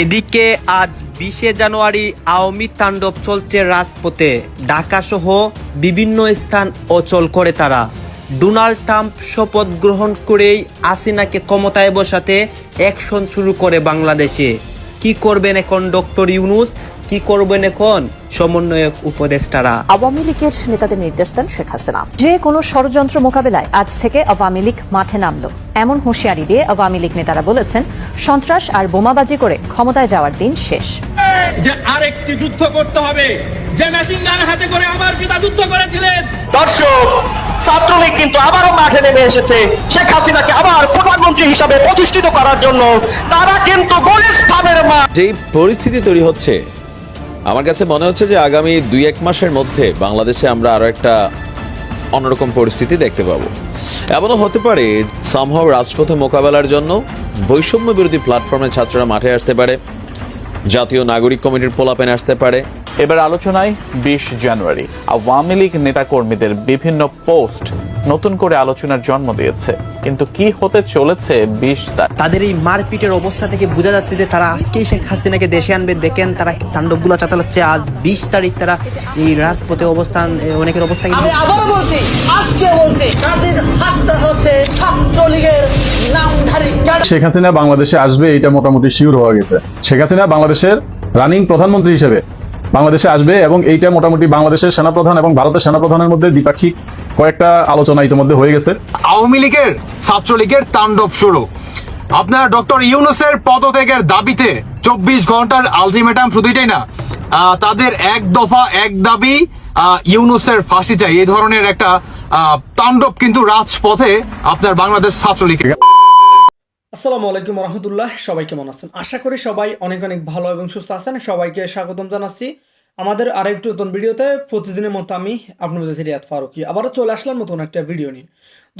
এদিকে আজ 20শে জানুয়ারি আওয়ামী তাণ্ডব চলছে রাজপথে। ঢাকা সহ বিভিন্ন স্থান অচল করে তারা। ডোনাল্ড ট্রাম্প শপথ গ্রহণ করেই হাসিনাকে ক্ষমতায় বসাতে অ্যাকশন শুরু করে বাংলাদেশে। কি করবেন এখন ডক্টর ইউনূস, কি করবেন এখন সমন্বয়ক উপদেষ্টারা? আওয়ামী লীগের নেতাদের নির্দেশ দেন শেখ হাসিনা, যে কোনো ষড়যন্ত্র মোকাবেলায় আজ থেকে আওয়ামী লীগ মাঠে নামলো। এমন হুঁশিয়ারি দিয়ে আওয়ামী লীগ নেতারা বলেছেন, সন্ত্রাস আর বোমাবাজি করে ক্ষমতায় যাওয়ার দিন শেষ। যে আরেকটি যুদ্ধ করতে হবে, যে মেশিন গান হাতে করে আমার পিতা যুদ্ধ করেছিলেন। দর্শক, ছাত্রলীগ কিন্তু আবারও মাঠে নেমে এসেছে শেখ হাসিনাকে আবার প্রধানমন্ত্রী হিসাবে প্রতিষ্ঠিত করার জন্য। তারা কিন্তু গুলিস্তানের যে পরিস্থিতি তৈরি হচ্ছে, আমার কাছে মনে হচ্ছে যে আগামী 2-1 মাসের মধ্যে বাংলাদেশে আমরা আরো একটা অন্যরকম পরিস্থিতি দেখতে পাবো। এমনও হতে পারে সামহাও রাজপথে মোকাবেলার জন্য বৈষম্য বিরোধী প্ল্যাটফর্মের ছাত্ররা মাঠে আসতে পারে, জাতীয় নাগরিক কমিটির পোলাপেন আসতে পারে। এবার আলোচনায় 20 জানুয়ারি আওয়ামী লীগ নেতাকর্মীদের বিভিন্ন পোস্ট নতুন করে আলোচনার জন্ম দিয়েছে। কিন্তু কি হতে চলেছে 20 তারিখ? তাদের এই মারপিটের অবস্থা থেকে বোঝা যাচ্ছে যে তারা আজকেই শেখ হাসিনাকে দেশে আনবে। দেখেন তারা তাণ্ডবগুলো চালাচ্ছে। আজ 20 তারিখ তারা এই রাজপথে অবস্থান, অনেকের অবস্থা আমি আবারও বলছি, আজকে বলছি, স্বাধীন হাসতে হচ্ছে ছাত্রলীগের নামধারী। শেখ হাসিনা বাংলাদেশে আসবে এটা মোটামুটি শিওর হয়ে গেছে। শেখ হাসিনা বাংলাদেশের রানিং প্রধানমন্ত্রী হিসেবে বাংলাদেশে আসবে এবং এইটা মোটামুটি বাংলাদেশের সেনাপ্রধান এবং ভারতের সেনাপ্রধানের মধ্যে দ্বিপাক্ষিক কয়েকটা আলোচনা ইতিমধ্যে হয়ে গেছে। আওয়ামী লীগের ছাত্রলীগের তাণ্ডব শুরু। আপনার ডক্টর ইউনূসের পদত্যাগের দাবিতে 24 ঘন্টার আলটিমেটাম শুধুই না, তাদের এক দফা এক দাবি, ইউনূসের ফাঁসি চাই। এই ধরনের একটা তাণ্ডব কিন্তু রাজপথে আপনার বাংলাদেশ ছাত্রলীগের। আসসালামু আলাইকুম রহমতুল্লাহ। সবাই কেমন আছেন? আশা করি সবাই অনেক অনেক ভালো এবং সুস্থ আছেন। সবাইকে স্বাগতম জানাচ্ছি আমাদের আরেকটু নতুন ভিডিওতে। প্রতিদিনের মতো আমি আপনাদের রিয়াদ ফারুকি আবারও চলে আসলাম নতুন একটা ভিডিও নিয়ে।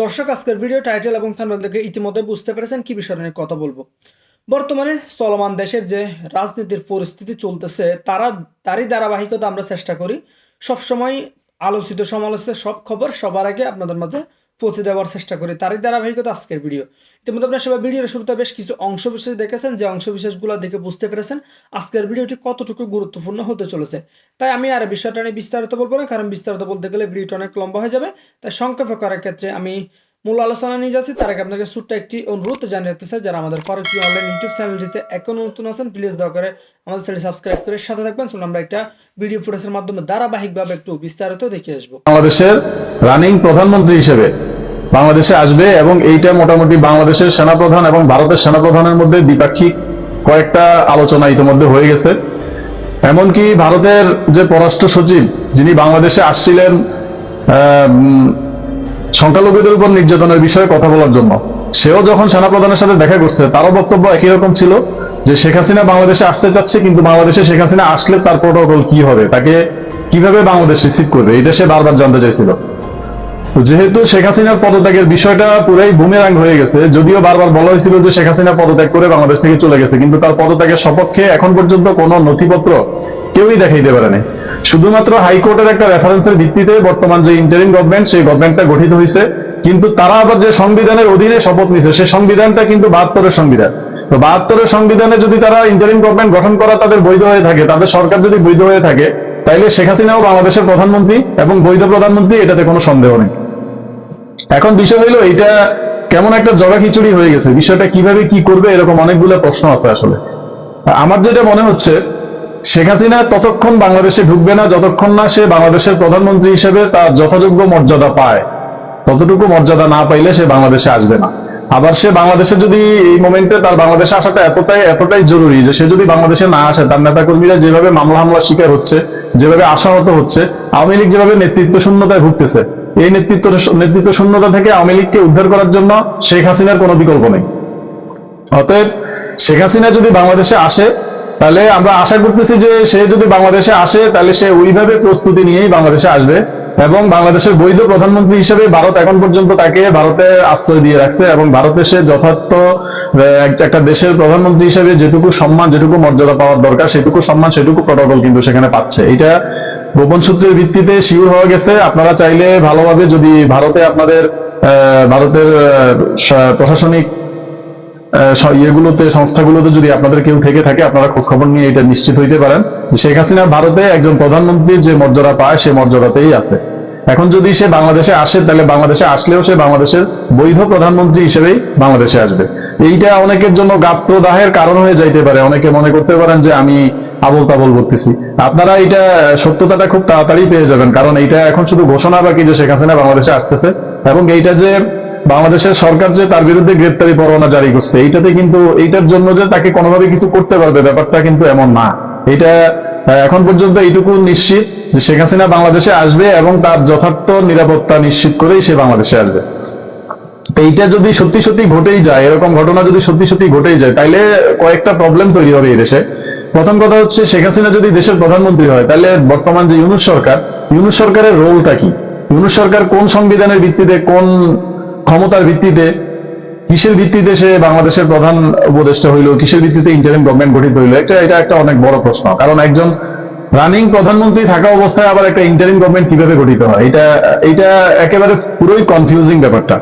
দর্শক, আজকের ভিডিও টাইটেল এবং থাম্বনেল দেখে ইতিমধ্যে বুঝতে পেরেছেন কি বিষয় নিয়ে কথা বলবো। বর্তমানে চলমান দেশের যে রাজনীতির পরিস্থিতি চলতেছে তারই ধারাবাহিকতা আমরা চেষ্টা করি সবসময় আলোচিত সমালোচিত সব খবর সবার আগে আপনাদের মাঝে পৌঁছে দেওয়ার চেষ্টা করি। তারই ধারাবাহিকতা আজকের ভিডিও। ইতিমধ্যে আপনার সবাই ভিডিওর শুরুতে বেশ কিছু অংশ বিশেষ দেখেছেন, যে অংশ বিশেষগুলো দেখে বুঝতে পেরেছেন আজকের ভিডিওটি কতটুকু গুরুত্বপূর্ণ হতে চলেছে। তাই আমি আর বিষয়টা নিয়ে বিস্তারিত বলবো না, কারণ বিস্তারিত বলতে গেলে ভিডিওটা অনেক লম্বা হয়ে যাবে। তাই সংক্ষেপে করার ক্ষেত্রে আমি মূল আলোচনা নিয়ে যাচ্ছি। তার আগে আপনাকে ছোট্ট একটি অনুরোধ জানিয়ে রাখতে চাই, যারা আমাদের ফারুকি অনলাইন ইউটিউব চ্যানেলটিতে এখনো নতুন আছেন, প্লিজ দয়া করে আমাদের চ্যানেল সাবস্ক্রাইব করে সাথে থাকবেন। চলুন আমরা একটা ভিডিও ফুটেজের মাধ্যমে ধারাবাহিকভাবে একটু বিস্তারিত দেখে আসবো। বাংলাদেশের রানিং প্রধানমন্ত্রী হিসেবে বাংলাদেশে আসবে এবং এইটা মোটামুটি বাংলাদেশের সেনাপ্রধান এবং ভারতের সেনাপ্রধানের মধ্যে দ্বিপাক্ষিক কয়েকটা আলোচনা ইতিমধ্যে হয়ে গেছে। এমনকি ভারতের যে পররাষ্ট্র সচিব, যিনি বাংলাদেশে আসছিলেন সংখ্যালঘুদের উপর নির্যাতনের বিষয়ে কথা বলার জন্য, সেও যখন সেনাপ্রধানের সাথে দেখা করছে, তারও বক্তব্য একই রকম ছিল যে শেখ হাসিনা বাংলাদেশে আসতে চাচ্ছে, কিন্তু বাংলাদেশে শেখ হাসিনা আসলে তার প্রোটোকল কি হবে, তাকে কিভাবে বাংলাদেশ রিসিভ করবে, এটা সে বারবার জানতে চাইছিল। যেহেতু শেখ হাসিনার পদত্যাগের বিষয়টা পুরাই বুমেরাং হয়ে গেছে, যদিও বারবার বলা হয়েছিল যে শেখ হাসিনা পদত্যাগ করে বাংলাদেশ থেকে চলে গেছে, কিন্তু তার পদত্যাগের সপক্ষে এখন পর্যন্ত কোনো নথিপত্র কেউই দেখাইতে পারেনি। শুধুমাত্র হাইকোর্টের একটা রেফারেন্সের ভিত্তিতে বর্তমান যে ইন্টারিম গভর্নমেন্ট, সেই গভর্নমেন্টটা গঠিত হয়েছে। কিন্তু তারা আবার যে সংবিধানের অধীনে শপথ নিছে, সেই সংবিধানটা কিন্তু 72-এর সংবিধান। তো 72-এর সংবিধানে যদি তারা ইন্টারিম গভর্নমেন্ট গঠন করা তাদের বৈধ হয়ে থাকে, তাদের সরকার যদি বৈধ হয়ে থাকে, তাইলে শেখ হাসিনাও বাংলাদেশের প্রধানমন্ত্রী এবং বৈধ প্রধানমন্ত্রী, এটাতে কোনো সন্দেহ নেই। এখন বিষয় হইলো এইটা কেমন একটা জগা খিচুড়ি হয়ে গেছে। বিষয়টা কিভাবে কি করবে, এরকম অনেকগুলো প্রশ্ন আছে। আসলে আমার যেটা মনে হচ্ছে, শেখ হাসিনা ততক্ষণ বাংলাদেশে ঢুকবে না যতক্ষণ না সে বাংলাদেশের প্রধানমন্ত্রী হিসেবে তার যথাযোগ্য মর্যাদা পায়। ততটুকু মর্যাদা না পাইলে সে বাংলাদেশে আসবে না। আবার সে বাংলাদেশে যদি এই মোমেন্টে তার বাংলাদেশে আসাটা এতটাই জরুরি যে সে যদি বাংলাদেশে না আসে, তার নেতাকর্মীরা যেভাবে মামলা হামলার শিকার হচ্ছে, যেভাবে আশাহত হচ্ছে, আওয়ামী লীগ যেভাবে নেতৃত্ব শূন্যতায় ভুগতেছে, এই নেতৃত্ব শূন্যতা থেকে আওয়ামী লীগকে উদ্ধার করার জন্য শেখ হাসিনার কোনো বিকল্প নেই। অতএব শেখ হাসিনা যদি বাংলাদেশে আসে, তাহলে আমরা আশা করতেছি যে সে যদি বাংলাদেশে আসে, তাহলে সে ওইভাবে প্রস্তুতি নিয়েই বাংলাদেশে আসবে এবং বাংলাদেশের বৈধ প্রধানমন্ত্রী হিসেবে ভারত এখন পর্যন্ত তাকে ভারতে আশ্রয় দিয়ে রাখছে এবং ভারতে সে যথার্থ একটা দেশের প্রধানমন্ত্রী হিসেবে যেটুকু সম্মান, যেটুকু মর্যাদা পাওয়ার দরকার, সেটুকু সম্মান, সেটুকু প্রটোকল কিন্তু সেখানে পাচ্ছে। এটা গোপন সূত্রের ভিত্তিতে শিওর হয়ে গেছে। আপনারা চাইলে ভালোভাবে যদি ভারতের প্রশাসনিক ইয়েগুলোতে, সংস্থাগুলোতে যদি আপনাদের কেউ থেকে থাকে, আপনারা খোঁজ খবর নিয়ে এটা নিশ্চিত হইতে পারেন যে শেখ হাসিনা ভারতে একজন প্রধানমন্ত্রীর যে মর্যাদা পায় সে মর্যাদাতেই আছে। এখন যদি সে বাংলাদেশে আসে, তাহলে বাংলাদেশে আসলেও সে বাংলাদেশের বৈধ প্রধানমন্ত্রী হিসেবেই বাংলাদেশে আসবে। এইটা অনেকের জন্য গাত্রদাহের কারণ হয়ে যাইতে পারে। অনেকে মনে করতে পারেন যে আমি আবল তাবল করতেছি। আপনারা এটা সত্যতাটা খুব তাড়াতাড়ি পেয়ে যাবেন, কারণ এইটা এখন শুধু ঘোষণা বাকি যে শেখ হাসিনা বাংলাদেশে আসতেছে, এবং এইটা যে বাংলাদেশের সরকার যে তার বিরুদ্ধে গ্রেপ্তারি পরোয়ানা জারি করছে, এইটাতে কিন্তু এইটার জন্য যে তাকে কোনোভাবে কিছু করতে পারবে ব্যাপারটা কিন্তু এমন না। এটা এখন পর্যন্ত এইটুকু নিশ্চিত যে শেখ হাসিনা বাংলাদেশে আসবে এবং তার যথার্থ নিরাপত্তা নিশ্চিত করেই সে বাংলাদেশে আসবে। এইটা যদি সত্যি সত্যি ঘটেই যায়, এরকম ঘটনা যদি সত্যি সত্যি ঘটেই যায়, তাহলে কয়েকটা প্রবলেম তৈরি হবে এই দেশে। প্রথম কথা হচ্ছে, শেখ হাসিনা যদি দেশের প্রধানমন্ত্রী হয়, তাহলে বর্তমান যে ইউনূস সরকারের রোলটা কি? ইউনূস সরকার কোন সংবিধানের ভিত্তিতে, কোন ক্ষমতার ভিত্তিতে, কিসের ভিত্তিতে সে বাংলাদেশের প্রধান উপদেষ্টা হইলো, কিসের ভিত্তিতে ইন্টারিম গভর্নমেন্ট গঠিত হইলো? এটা একটা অনেক বড় প্রশ্ন। কারণ একজন রানিং প্রধানমন্ত্রী থাকা অবস্থায় আবার একটা ইন্টারিম গভর্নমেন্ট কিভাবে গঠিত হয়, এটা একেবারে পুরোই কনফিউজিং ব্যাপারটা।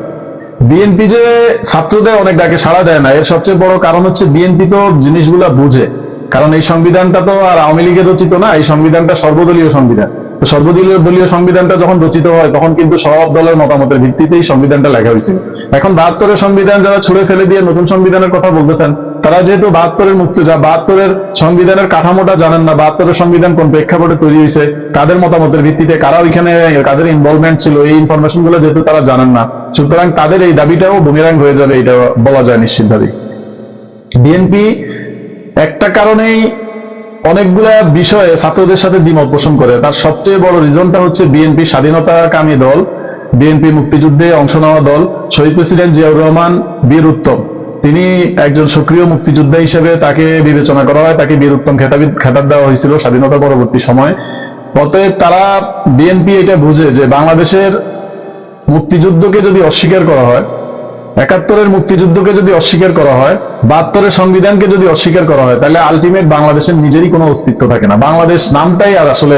বিএনপি যে ছাত্রদের অনেক ডাকে সাড়া দেয় না, এর সবচেয়ে বড় কারণ হচ্ছে বিএনপি তো জিনিসগুলা বুঝে। কারণ এই সংবিধানটা তো আর আওয়ামী লীগের রচিত না, এই সংবিধানটা সর্বদলীয় সংবিধান। তো সর্বদলীয় সংবিধানটা যখন রচিত হয়, তখন কিন্তু সব দলের মতামতের ভিত্তিতেই সংবিধানটা লেখা হয়েছিল। এখন 72-এর সংবিধান যারা ছুড়ে ফেলে দিয়ে নতুন সংবিধানের কথা বলতেছেন, তারা যেহেতু 72-এর সংবিধানের কাঠামোটা জানেন না, 72-এর সংবিধান কোন প্রেক্ষাপটে তৈরি হয়েছে, কাদের মতামতের ভিত্তিতে, কারা ওইখানে কাদের ইনভলভমেন্ট ছিল, এই ইনফরমেশন গুলো যেহেতু তারা জানেন না, সুতরাং তাদের এই দাবিটাও বুমেরাং হয়ে যাবে, এটা বলা যায় নিশ্চিতভাবে। বিএনপি একটা কারণেই অনেকগুলা বিষয়ে ছাত্রদের সাথে দ্বিমত পোষণ করে। তার সবচেয়ে বড় রিজনটা হচ্ছে বিএনপি স্বাধীনতাকামী দল, বিএনপি মুক্তিযুদ্ধে অংশ নেওয়া দল। শহীদ প্রেসিডেন্ট জিয়াউর রহমান বীর উত্তম, তিনি একজন সক্রিয় মুক্তিযোদ্ধা হিসেবে তাকে বিবেচনা করা হয়, তাকে বীর উত্তম খেতাব দেওয়া হয়েছিল স্বাধীনতা পরবর্তী সময়। অতএব তারা, বিএনপি এটা বুঝে যে বাংলাদেশের মুক্তিযুদ্ধকে যদি অস্বীকার করা হয়, 71-এর মুক্তিযুদ্ধকে যদি অস্বীকার করা হয়, 72-এর সংবিধানকে যদি অস্বীকার করা হয়, তাহলে আলটিমেট বাংলাদেশের নিজেরই কোনো অস্তিত্ব থাকে না। বাংলাদেশ নামটাই আর আসলে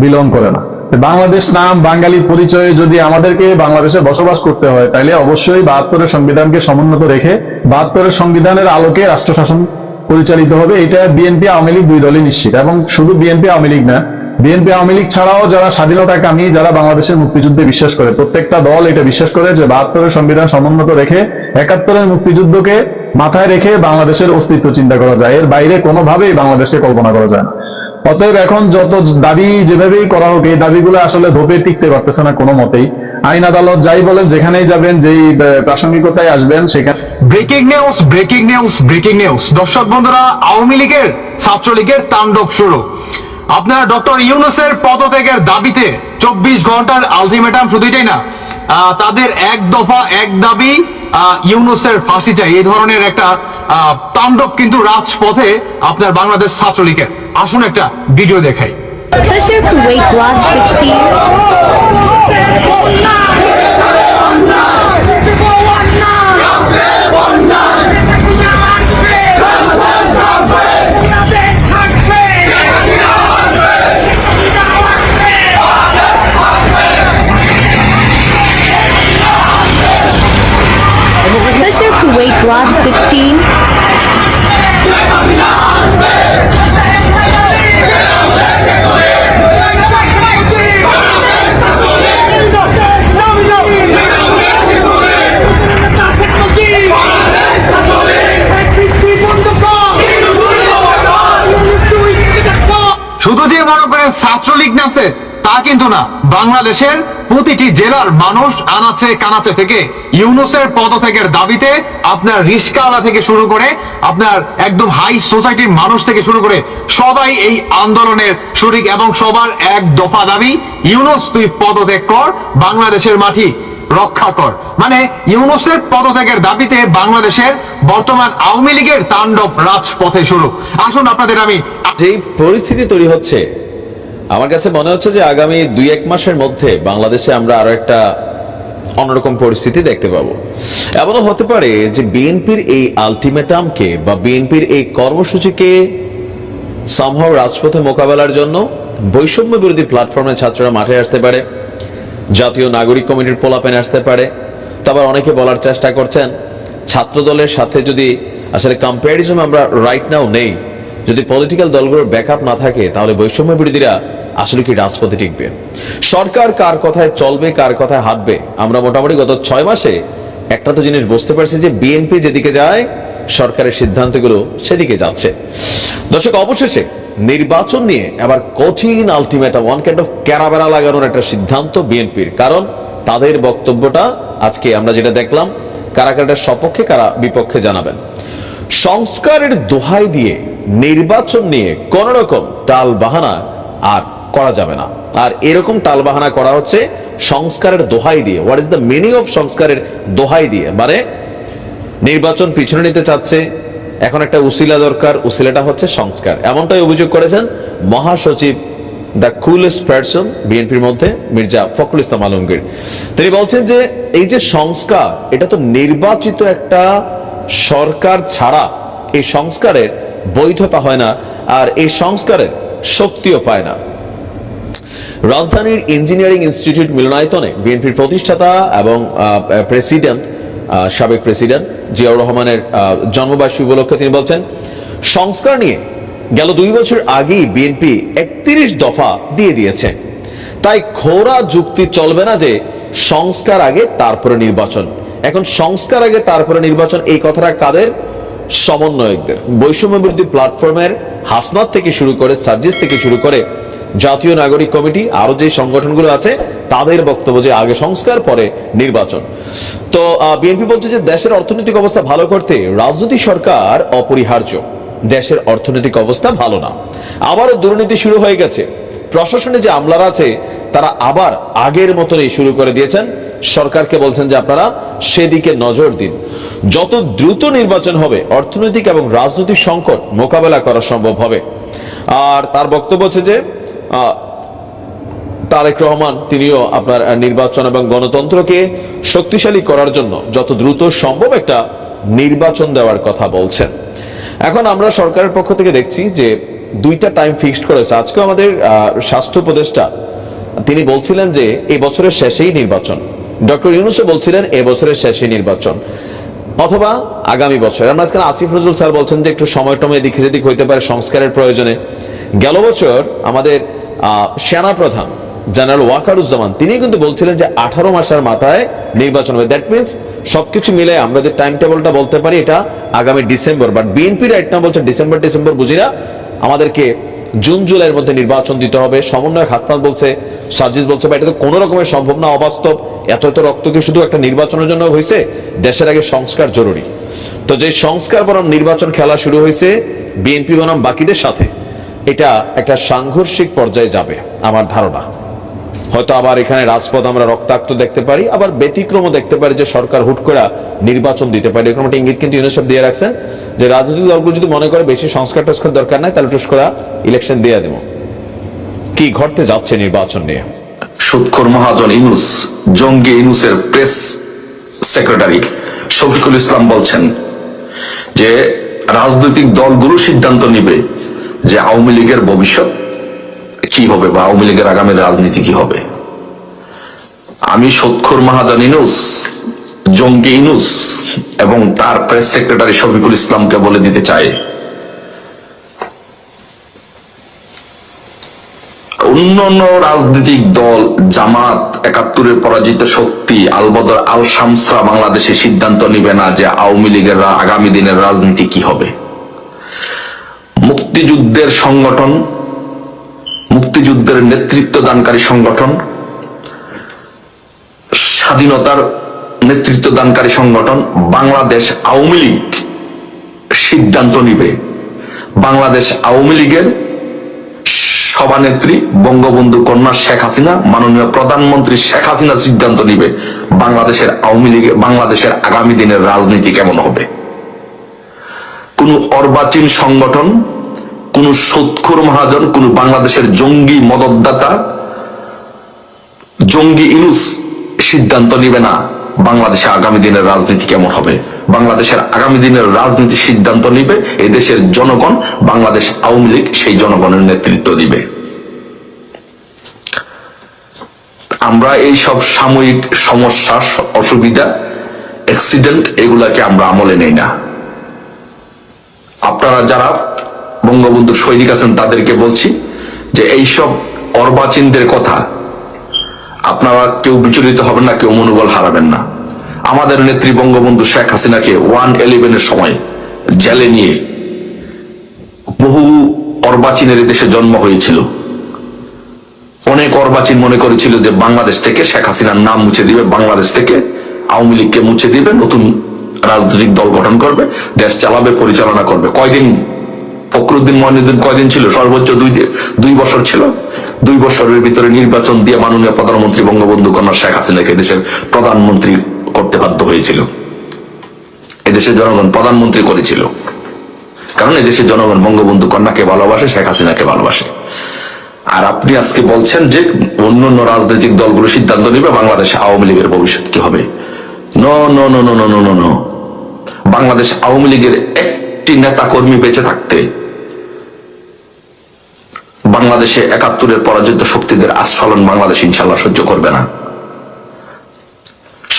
বিলং করে না। বাংলাদেশ নাম, বাঙালি পরিচয়ে যদি আমাদেরকে বাংলাদেশে বসবাস করতে হয়, তাহলে অবশ্যই 72-এর সংবিধানকে সমুন্নত রেখে 72-এর সংবিধানের আলোকে রাষ্ট্র শাসন পরিচালিত হবে। এটা বিএনপি আওয়ামী লীগ দুই দলই নিশ্চিত। এবং শুধু বিএনপি আওয়ামী লীগ না, বিএনপি আওয়ামী লীগ ছাড়াও যারা স্বাধীনতাকামী, যারা বাংলাদেশের মুক্তিযুদ্ধে বিশ্বাস করে, প্রত্যেকটা দল এটা বিশ্বাস করে যে 72-এর সংবিধান সমুন্নত রেখে 71-এর মুক্তিযুদ্ধকে মাথায় রেখে বাংলাদেশের অস্তিত্ব চিন্তা করা যায়। এর বাইরে কোনোভাবেই বাংলাদেশকে কল্পনা করা যায় না। অতএব এখন যত দাবি যেভাবেই করা হোক, এই দাবিগুলো আসলে ধোপে টিকতে পারতেছে না কোনো মতেই। আইন আদালত যাই বলেন, যেখানেই যাবেন, যেই প্রাসঙ্গিকতায় আসবেন, সেখানে ব্রেকিং নিউজ। দর্শক বন্ধুরা, আওয়ামী লীগের, ছাত্রলীগের তাণ্ডব শুরু। আপনারা ডক্টর ইউনূসের পদত্যাগের দাবিতে 24 ঘন্টার আলটিমেটাম, শুধু এটাই না, তাদের এক দফা এক দাবি, ইউনূসের ফাঁসি চাই, এই ধরনের একটা তাণ্ডব কিন্তু রাজপথে আপনার বাংলাদেশ ছাত্রলীগের। আসুন একটা ভিডিও দেখাই। Treasure Kuwait Block 16. Treasure Kuwait Block 16. শুধু যে মনে করেন ছাত্রলীগ নামছে তা কিন্তু না, বাংলাদেশের প্রতিটি জেলার মানুষ আনাচে কানাচে থেকে ইউনূসের পদত্যাগের দাবিতে, আপনার রিস্কাওয়ালা থেকে শুরু করে আপনার একদম হাই সোসাইটির মানুষ থেকে শুরু করে সবাই এই আন্দোলনের শরিক, এবং সবার এক দফা দাবি, ইউনূস তুই পদত্যাগ কর, বাংলাদেশের মাটি রক্ষা কর। মানে ইউনূসের পদত্যাগের দাবিতে বাংলাদেশের বর্তমান আওয়ামী লীগের তাণ্ডব রাজপথে শুরু। আসুন আপনাদের আমি যেই পরিস্থিতি তৈরি হচ্ছে, আমার কাছে মনে হচ্ছে যে আগামী 2-1 মাসের মধ্যে বাংলাদেশে আমরা আরো একটা অন্যরকম পরিস্থিতি দেখতে পাবো। এমনও হতে পারে যে বিএনপির এই আলটিমেটামকে বা বিএনপির এই কর্মসূচিকে সামহাও রাজপথে মোকাবেলার জন্য বৈষম্য বিরোধী প্ল্যাটফর্মে ছাত্ররা মাঠে আসতে পারে, জাতীয় নাগরিক কমিটির পোলাপেন আসতে পারে। তো আবার অনেকে বলার চেষ্টা করছেন, ছাত্র দলের সাথে যদি আসলে কম্প্যারিজনে আমরা রাইট নাও নেই। যদি পলিটিক্যাল দলগুলোর ব্যাকআপ না থাকে তাহলে বৈষম্য বিরোধীরা আসলে কি রাজপথে টিকবে? সরকার কার কথায় চলবে, কার কথায় হাঁটবে? আমরা মোটামুটি গত 6 মাসে একটা তো জিনিস বুঝতে পারছি যে বিএনপি যেদিকে যায় সরকারের সিদ্ধান্তগুলো সেদিকে যাচ্ছে। দর্শক, অবশেষে নির্বাচন নিয়ে এবার কঠিন আলটিমেটাম, ওয়ান কাইন্ড অফ ক্যারাবেরা লাগানোর একটা সিদ্ধান্ত বিএনপির। কারণ তাদের বক্তব্যটা আজকে আমরা যেটা দেখলাম, কারা কারা সপক্ষে কারা বিপক্ষে জানাবেন। সংস্কারের দোহাই দিয়ে নির্বাচন নিয়ে কোন রকম টাল বাহানা আর করা যাবে না। আর এরকম টাল বাহানা করা হচ্ছে সংস্কারের দোহাই দিয়ে। What is the meaning of সংস্কারের দোহাই দিয়ে? মানে নির্বাচন পিছনে নিতে চাচ্ছে, এখন একটা উসিলা দরকার, উসিলাটা হচ্ছে সংস্কার। এমনটাই অভিযোগ করেছেন মহাসচিব, দ্য কুলেস্ট পারসন বিএনপির মধ্যে, মির্জা ফখরুল ইসলাম আলমগীর। তিনি বলছেন যে এই যে সংস্কার, এটা তো নির্বাচিত একটা সরকার ছাড়া এই সংস্কারের বৈধতা হয় না, আর এই সংস্কারের শক্তিও পায় না। রাজধানীর ইঞ্জিনিয়ারিং ইনস্টিটিউট মিলনায়তনে বিএনপির প্রতিষ্ঠাতা এবং প্রেসিডেন্ট, সাবেক প্রেসিডেন্ট জিয়াউর রহমানের জন্মবার্ষিকী উপলক্ষে তিনি বলছেন, সংস্কার নিয়ে গেল 2 বছর আগেই বিএনপি 31 দফা দিয়ে দিয়েছে। তাই খোরা যুক্তি চলবে না যে সংস্কার আগে তারপরে নির্বাচন। এখন সংস্কার আগে তারপরে নির্বাচন, এই কথাটা কাদের? সমন্বয়কদের। বৈষম্য বিরোধী প্ল্যাটফর্মের হাসনাত থেকে শুরু করে, সার্জিস থেকে শুরু করে জাতীয় নাগরিক কমিটি, আরো যে সংগঠনগুলো আছে, তাদের বক্তব্য যে আগে সংস্কার পরে নির্বাচন। তো বিএনপি বলছে যে দেশের অর্থনৈতিক অবস্থা ভালো করতে রাজনৈতিক সরকার অপরিহার্য। দেশের অর্থনৈতিক অবস্থা ভালো না, আবারও দুর্নীতি শুরু হয়ে গেছে। প্রশাসনে যে আমলারা আছে তারা আবার আগের মতনই শুরু করে দিয়েছেন। সরকারকে বলছেন যে আপনারা সেদিকে নজর দিন। যত দ্রুত নির্বাচন হবে অর্থনৈতিক এবং রাজনৈতিক সংকট মোকাবেলা করা সম্ভব হবে। আর তার বক্তব্য হচ্ছে যে তারেক রহমান তিনিও আপনার নির্বাচন এবং গণতন্ত্রকে শক্তিশালী করার জন্য যত দ্রুত সম্ভব একটা নির্বাচন দেওয়ার কথা বলছেন। এখন আমরা সরকারের পক্ষ থেকে দেখছি যে 2টা টাইম ফিক্সড করেছে। আজকে আমাদের স্বাস্থ্য উপদেষ্টা তিনি বলছিলেন যে এই বছরের শেষেই নির্বাচন, ডক্টর ইউনূসও বলছিলেন এই বছরের শেষে নির্বাচন অথবা আগামী বছর। আমরা আজকে আসিফ নজরুল স্যার বলছেন যে একটু সময় টমে এদিক সেদিক হইতে পারে সংস্কারের প্রয়োজনে। গেল বছর আমাদের সেনা প্রধান জেনারেল ওয়াকারুজ্জামান তিনি কিন্তু বলছিলেন যে 18 মাসের মাথায় নির্বাচন হবে। দ্যাট মিনস সবকিছু মিলে আমরা যে টাইম টেবলটা বলতে পারি এটা আগামী December, but BNP right now বলছে ডিসেম্বর বুঝি না, আমাদেরকে জুন জুলাইয়ের মধ্যে নির্বাচন দিতে হবে। সমন্বয়ক হাসনাত বলছে, সার্জিস বলছে, বা এটা তো কোনো রকমের সম্ভব না, অবাস্তব। এত রক্ত কি শুধু একটা নির্বাচনের জন্য হয়েছে? দেশের আগে সংস্কার জরুরি। তো যে সংস্কার বনাম নির্বাচন খেলা শুরু হয়েছে বিএনপি বনাম বাকিদের সাথে, এটা একটা সাংঘর্ষিক পর্যায়ে যাবে আমার ধারণা। হয়তো আবার এখানে রাজপথ আমরা রক্তাক্ত দেখতে পারি, আবার ব্যতিক্রমও দেখতে পারি যে সরকার হুট করে নির্বাচন দিতে পারে। এরকম একটা ইঙ্গিত কিন্তু ইউনুস দিয়ে রাখছেন যে রাজনৈতিক দলগুলো যদি মনে করে বেশি সংস্কার টস্কার দরকার নাই তাহলে টুস করা ইলেকশন দিয়ে দেব। কি ঘটতে যাচ্ছে নির্বাচন নিয়ে? সুৎখোর মহাজন ইউনুস, জঙ্গি ইউনুসের প্রেস সেক্রেটারি শফিকুল ইসলাম বলছেন যে রাজনৈতিক দলগুলো সিদ্ধান্ত নিবে যে আওয়ামী লীগের ভবিষ্যৎ কি হবে বা আওয়ামী লীগের আগামী রাজনীতি কি হবে। আমি সুৎখোর মহাজন ইউনুস, জঙ্গি ইউনুস এবং তার প্রেস সেক্রেটারি শফিকুল ইসলামকে বলে দিতে চাই, অন্যান্য রাজনৈতিক দল জামাত, 71-এর পরাজিত শক্তি, আলবদর আল শামসরা বাংলাদেশে সিদ্ধান্ত নিবে না যে আওয়ামী লীগের আগামী দিনের রাজনীতি কি হবে। মুক্তিযুদ্ধের সংগঠন, মুক্তিযুদ্ধের নেতৃত্ব দানকারী সংগঠন, স্বাধীনতার নেতৃত্ব দানকারী সংগঠন বাংলাদেশ আওয়ামী লীগ সিদ্ধান্ত নিবে। বাংলাদেশ আওয়ামী লীগের সভানেত্রী বঙ্গবন্ধু কন্যা শেখ হাসিনা, মাননীয় প্রধানমন্ত্রী শেখ হাসিনা সিদ্ধান্ত নিবে বাংলাদেশের আওয়ামী লীগ, বাংলাদেশের আগামী দিনের রাজনীতি কেমন হবে। কোন অর্বাচীন সংগঠন, কোন সুৎখোর মহাজন, কোন বাংলাদেশের জঙ্গি মদতদাতা জঙ্গি ইউনুস সিদ্ধান্ত নিবে না বাংলাদেশে আগামী দিনের রাজনীতি কেমন হবে। বাংলাদেশের আগামী দিনের রাজনীতি সিদ্ধান্ত নিবে এই দেশের জনগণ, বাংলাদেশ আওয়ামী লীগ সেই জনগণের নেতৃত্ব দিবে। আমরা এই সব সাময়িক সমস্যা, অসুবিধা, অ্যাক্সিডেন্ট এগুলাকে আমরা আমলে নেই না। আপনারা যারা বঙ্গবন্ধুর সৈনিক আছেন তাদেরকে বলছি যে এইসব অর্বাচীনদের কথা আপনারা কেউ বিচলিত হবেন না, কেউ মনোবল হারাবেন না। আমাদের নেত্রী বঙ্গবন্ধু শেখ হাসিনাকে 111 এর সময় জেলে নিয়ে বহু অর্বাচীনের দেশে জন্ম হয়েছিল। অনেক অর্বাচীন মনে করেছিল যে বাংলাদেশ থেকে শেখ হাসিনার নাম মুছে দিবে, বাংলাদেশ থেকে আওয়ামী লীগকে মুছে দিবে, নতুন রাজনৈতিক দল গঠন করবে, দেশ চালাবে, পরিচালনা করবে। কয়দিন ফখরুদ্দিন মঈনুদ্দিন কয়দিন ছিল? সর্বোচ্চ 2 বছর ছিল। 2 বছরের ভিতরে নির্বাচন দিয়ে মাননীয় প্রধানমন্ত্রী বঙ্গবন্ধু কন্যা শেখ হাসিনাকে দেশের প্রধানমন্ত্রী করতে বাধ্য হয়েছিল। এদেশের জনগণ প্রধানমন্ত্রী করেছিল, কারণ এদেশের জনগণ বঙ্গবন্ধু কন্যাকে ভালোবাসে, শেখ হাসিনাকে ভালোবাসে। আর আপনি আজকে বলছেন যে অন্যান্য রাজনৈতিক দলগুলো সিদ্ধান্ত নেবে বাংলাদেশে আওয়ামী লীগের ভবিষ্যৎ কি হবে। No no no no no no no. Bangladesh Awami লীগের একটি নেতা কর্মী বেঁচে থাকতে বাংলাদেশে 71-এর পরাজিত শক্তিদের আস্ফালন বাংলাদেশ ইনশাল্লাহ সহ্য করবে না।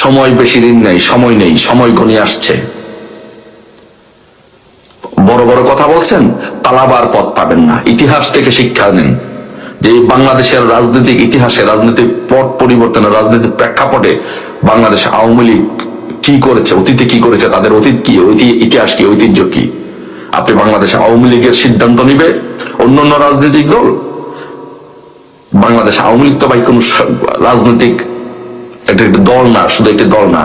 সময় বেশি দিন নেই, সময় নেই, সময় ঘনিয়ে আসছে। বড় বড় কথা বলছেন, পালাবার পথ পাবেন না। ইতিহাস থেকে শিক্ষা নেন যে বাংলাদেশের রাজনৈতিক ইতিহাসে, রাজনৈতিক পট পরিবর্তনের, রাজনৈতিক প্রেক্ষাপটে বাংলাদেশ আওয়ামী লীগ কি করেছে, অতীতে কি করেছে, তাদের অতীত কি, ইতিহাস কি, ঐতিহ্য কি। আপনি বাংলাদেশ আওয়ামী লীগের সিদ্ধান্ত নিবে অন্যান্য রাজনৈতিক দল? বাংলাদেশ আওয়ামী লীগ তো ভাই কোন রাজনৈতিক একটা দল না, শুধু একটি দল না।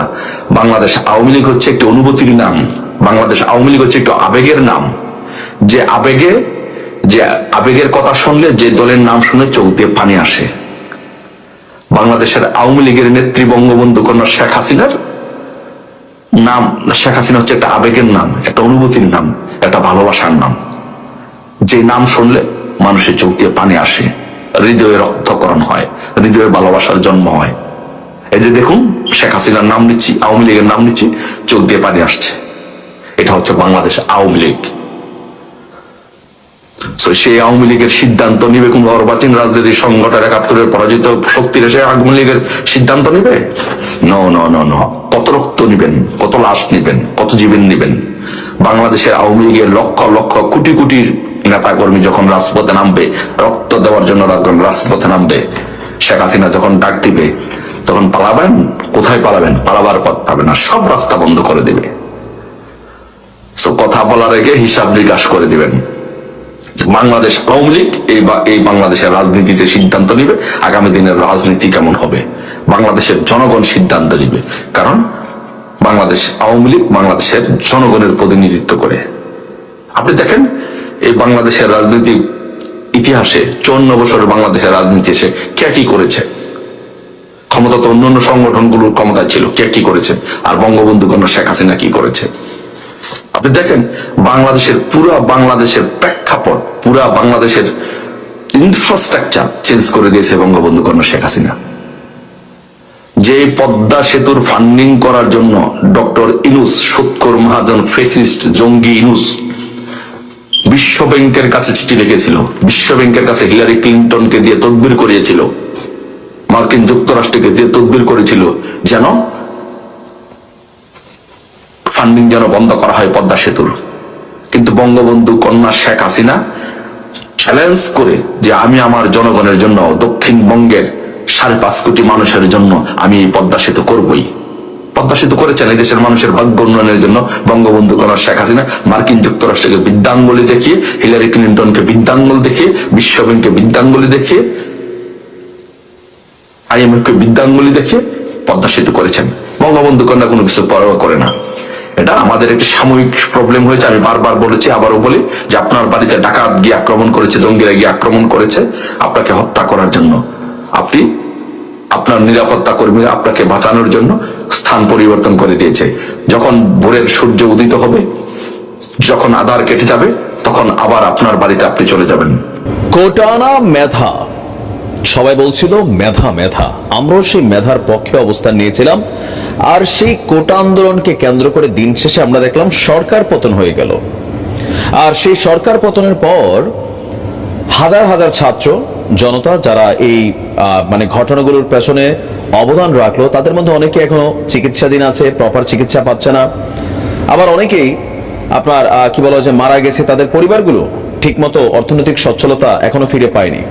বাংলাদেশ আওয়ামী লীগ হচ্ছে একটি অনুভূতির নাম। বাংলাদেশ আওয়ামী লীগ হচ্ছে একটু আবেগের নাম। যে আবেগের কথা শুনলে, যে দলের নাম শুনে চোখ দিয়ে পানি আসে। বাংলাদেশের আওয়ামী লীগের নেত্রী বঙ্গবন্ধু কন্যা শেখ হাসিনার নাম, শেখ হাসিনা হচ্ছে একটা আবেগের নাম, একটা অনুভূতির নাম, একটা ভালোবাসার নাম। যে নাম শুনলে মানুষের চোখ দিয়ে পানি আসে, হৃদয়ে রক্তকরণ হয়, হৃদয়ে ভালোবাসার জন্ম হয়। এই যে দেখুন, শেখ হাসিনার নাম নিচ্ছি, আওয়ামী লীগের নাম নিচ্ছি, চোখ দিয়ে পানি আসছে। এটা হচ্ছে বাংলাদেশ আওয়ামী লীগ। সেই আওয়ামী লীগের সিদ্ধান্ত নিবে কোন অর্বাচীন রাজনৈতিক সংগঠনের 71-এর পরাজিত শক্তির এসে আওয়ামী লীগের সিদ্ধান্ত নিবে? No no no no. কত রক্ত নিবেন, কত লাশ নিবেন, কত জীবন নিবেন? বাংলাদেশের আওয়ামী লীগের লক্ষ লক্ষ কোটি কোটি নেতা কর্মী যখন রাজপথে নামবে, রক্ত দেওয়ার জন্য রাজপথে নামবে, শেখ হাসিনা যখন ডাক দিবে, তখন পালাবেন? কোথায় পালাবেন? পালাবার পথ পাবে না, সব রাস্তা বন্ধ করে দিবে। কথা বলার আগে হিসাব নিকাশ করে দিবেন। বাংলাদেশ আওয়ামী লীগ এই বাংলাদেশের রাজনীতিতে সিদ্ধান্ত নিবে আগামী দিনের রাজনীতি কেমন হবে। বাংলাদেশের জনগণ সিদ্ধান্ত নিবে, কারণ বাংলাদেশ আওয়ামী লীগ বাংলাদেশের জনগণের প্রতিনিধিত্ব করে। আপনি দেখেন, এই বাংলাদেশের রাজনীতি ইতিহাসে 54 বছরের বাংলাদেশের রাজনীতি এসে কে কি করেছে। ক্ষমতা তো অন্যান্য সংগঠনগুলোর ক্ষমতায় ছিল, কে কি করেছে, আর বঙ্গবন্ধু কন্যা শেখ হাসিনা কি করেছে। আপনি দেখেন, পুরা বাংলাদেশের প্রেক্ষাপট, পুরা বাংলাদেশের ইনফ্রাস্ট্রাকচার চেঞ্জ করে দিয়েছে বঙ্গবন্ধু কন্যা শেখ হাসিনা। যে পদ্মা সেতুর ফান্ডিং করার জন্য ডক্টর ইউনূস, সুৎখোর মহাজন, ফেসিস্ট, জঙ্গি ইউনূস বিশ্ব ব্যাংকের কাছে চিঠি লিখেছিল, বিশ্ব ব্যাংকের কাছে হিলারি ক্লিন্টনকে দিয়ে তদবির করিয়েছিল, মার্কিন যুক্তরাষ্ট্রকে দিয়ে তদবির করেছিল যেন ফান্ডিং যেন বন্ধ করা হয় পদ্মা সেতুর। কিন্তু বঙ্গবন্ধু কন্যা শেখ হাসিনা চ্যালেঞ্জ করে যে আমি আমার জনগণের জন্য, দক্ষিণবঙ্গের 5.5 কোটি মানুষের জন্য আমি এই পদ্মা সেতু করবই। পদ্মা সেতু করেছেন এই দেশের মানুষের ভাগ্য উন্নয়নের জন্য বঙ্গবন্ধু কন্যা শেখ হাসিনা। মার্কিন যুক্তরাষ্ট্রকে বিদ্যাঙ্গুলি দেখিয়ে, হিলারি ক্লিন্টনকে বিদ্যাঙ্গুল দেখিয়ে, বিশ্ব ব্যাংককে বিদ্যাঙ্গুলি দেখিয়ে, IMF কে বিদ্যাঙ্গুলি দেখিয়ে পদ্মা সেতু করেছেন। বঙ্গবন্ধু কন্যা কোনো কিছু পরোয়া করে না। এটা আমাদের একটি সাময়িক প্রবলেম হয়েছে। আমি বারবার বলেছি, আবারও বলি, যে আপনার বাড়িতে ডাকাত গিয়ে আক্রমণ করেছে, জঙ্গিরা গিয়ে আক্রমণ করেছে আপনাকে হত্যা করার জন্য। আপনি, আপনার নিরাপত্তা কর্মীরা আপনাকে বাঁচানোর জন্য স্থান পরিবর্তন করে দিয়েছে। যখন ভোরের সূর্য উদিত হবে, যখন আধার কেটে যাবে, তখন আবার আপনার বাড়িতে আপনি চলে যাবেন। কোটানা মেধা, সবাই বলছিল মেধা মেধা, আমরাও সেই মেধার পক্ষে অবস্থান নিয়েছিলাম। আর সেই কোটা আন্দোলনকে কেন্দ্র করে দিন শেষে আমরা দেখলাম সরকার পতন হয়ে গেল। আর সেই সরকার পতনের পর হাজার হাজার ছাত্র জনতা যারা এই ঘটনাগুলোর পেছনে অবদান রাখলো, তাদের মধ্যে অনেকে এখনো চিকিৎসাধীন আছে, প্রপার চিকিৎসা পাচ্ছে না। আবার অনেকেই আপনার কি বলা হয় যে মারা গেছে, তাদের পরিবারগুলো ঠিকমতো অর্থনৈতিক সচ্ছলতা এখনো ফিরে পায়নি।